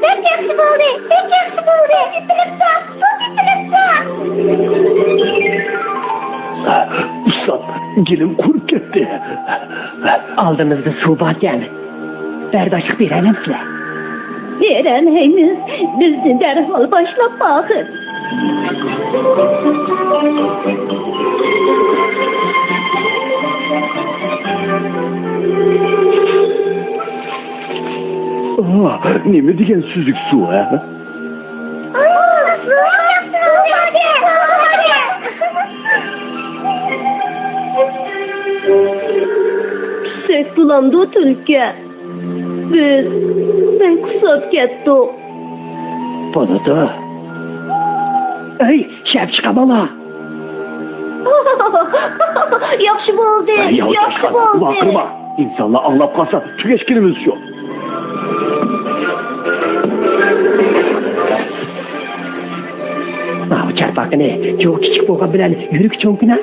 Pek yaxshi bo'ldi, pek yaxshi bo'ldi. Bitilibsan, bitilibsan. Ustam, gilim qurib ketdi. Aldığımızda su varken. Berdaşlık verelim size. Veremeyimiz, bizni derhal başlap bakın. Neme degan süzük su ha? Sek bulandı Türkiye. Biz pek kusab ketdik. Bunu da. Ey şef çıkamala. Yaxşı bo'ldi, yaxşı bo'ldi. Bakırma. İnsanlar anlap kalsa tükeşkinimiz yok. Bu çarpakını çok küçük boğan bilen yürük çonkuna.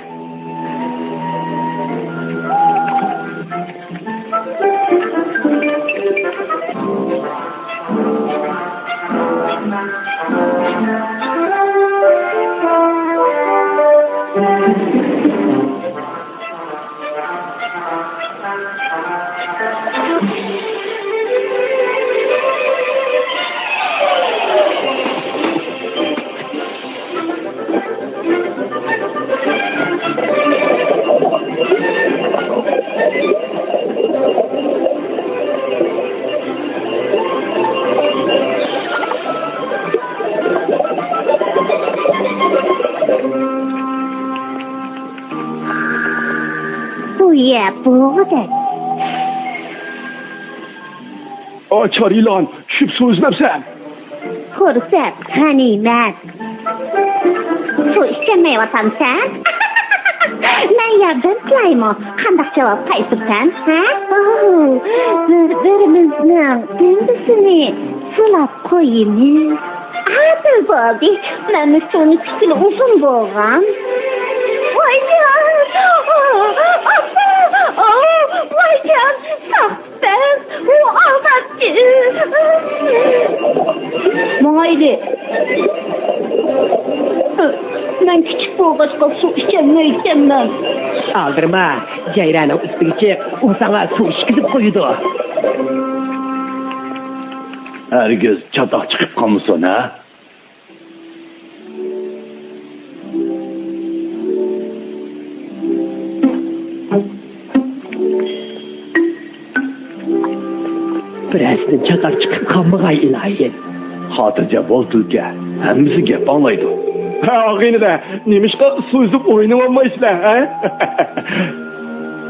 Bu yer bo'ldi. Açar ilan, şüp su üzmepsen. Ko'rsat, g'animat. Su ichmayapsan? Men yordam qilaymi? Qanday javob qaytirsan, ha? Bir-birimizning dengizini sulab qo'yimiz. Adil bo'ldi. Men suvni tikili uzun bo'lgan. Voycan! Voycan! Sahben! O aldatçı! Mayli! Ben küçük boğaçka su içemem. Aldırma. Ceyranın üstüne çık. O sana su işkizip koydu. Herkes çatak çıkıp kalmışsın ha? Birazdan çatak çıkıp kalmaya ilahi. Hatırca bol Türkiye. Hemimizi gep anlaydı. Ha ağını da nemişka su üzüp oynamama işler ha?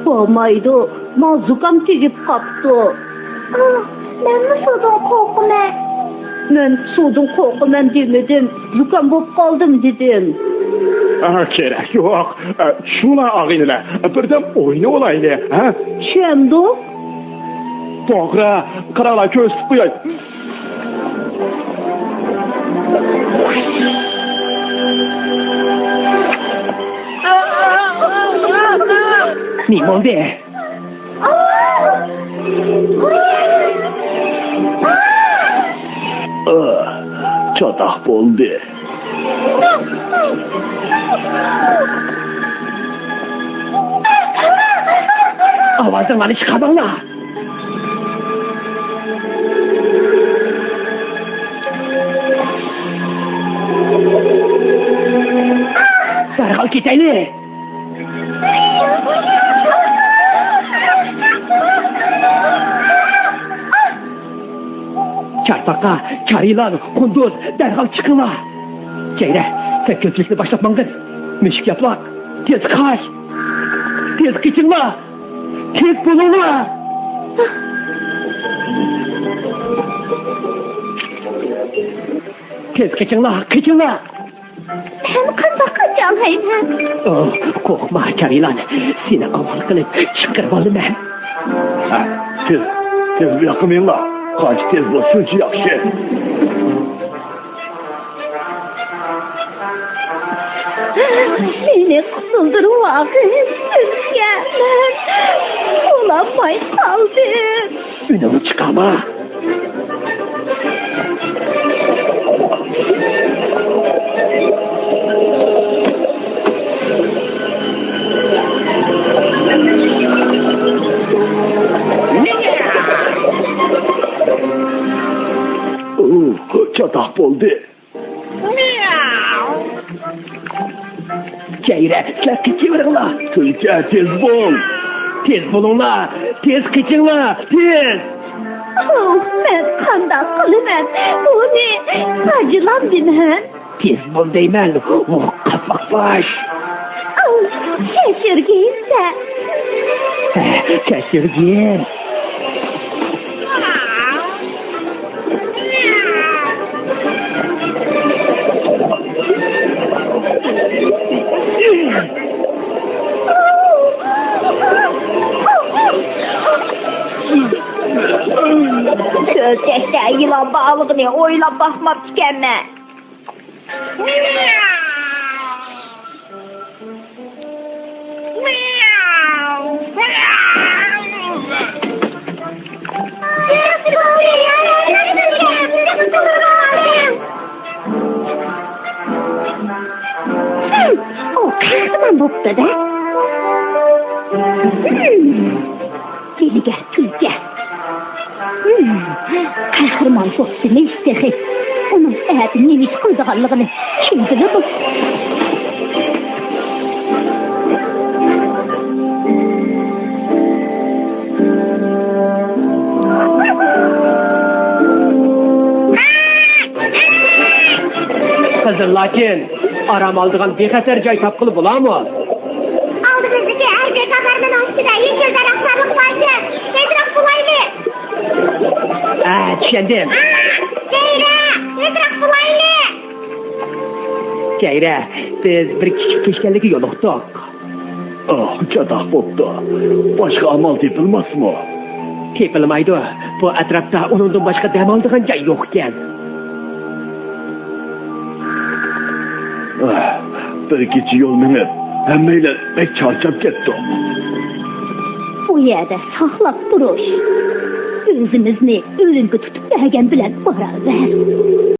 Olmaydı. Mazukam tegip kaptı. Ben mi sudan korkumen? Ben sudan korkumen demedim. Zukam bop kaldım dedim. Gerek yok. Şuna ağını birden oyna olaydı. Ha? Şimdi Doğru. Karala göz tutuyay. Mimon be. Çatak oldu. Avazdan çıkamala. Derhal gidelim. Çarpaka, çarılan, kunduz, derhal çıkınla. Ceyre, sen kötülükle başlatmandın. Müşük yaplak, tez kaç. Tez kıçınla. Tez bulunla. Tez kıçınla, kıçınla. ben kızak kaçam heymen. Oh, korkma çarılan. Seni amal kılıp çıkarmalı ben. Ha, tez yakınıyla. Kaç tez bulsun ki yakşı. Seni kısıldırmak isteyen olamay kaldım. Ünümü çıkarma. Çatak buldu. Ceyre, kıçıvırıla. Tulke tez bul. Tez bulunla, tez kıçınla, tez. Ben kandak kılımen. Bu ne? Acılandım hem. Tez bul deymen, kapak baş. Şaşırgıysa. Şaşırgın. Sözcekte yılan bağlığını oyla bakmak tükenme. O kahraman boptu da. Deliga tülge. Kahraman boptu ne istedi? Onun ehati nemiş kıldığanlığını kim bilir bu? Kızım lakin, aram aldığın bir eser cay tapkılı bula mı? Aldığınızdaki her bir kafarının üstüne yeşil taraflarlık vardı. Nedrak bulaylı. Tüşendim. Ceyre, nedrak bulaylı. Ceyre, biz bir küçük peşkenliki yoluktuk. Çatak buldu. Başka amal yapılmaz mı? Tepilmaydı. Bu etrafta onundan başka dem aldığın cay yokken. Bir gece yol minip, hemmeyle pek çarçap gitti. Bu yerde saklap duruş. Özümüzni ölümgü tutup bergen bilen barar ver.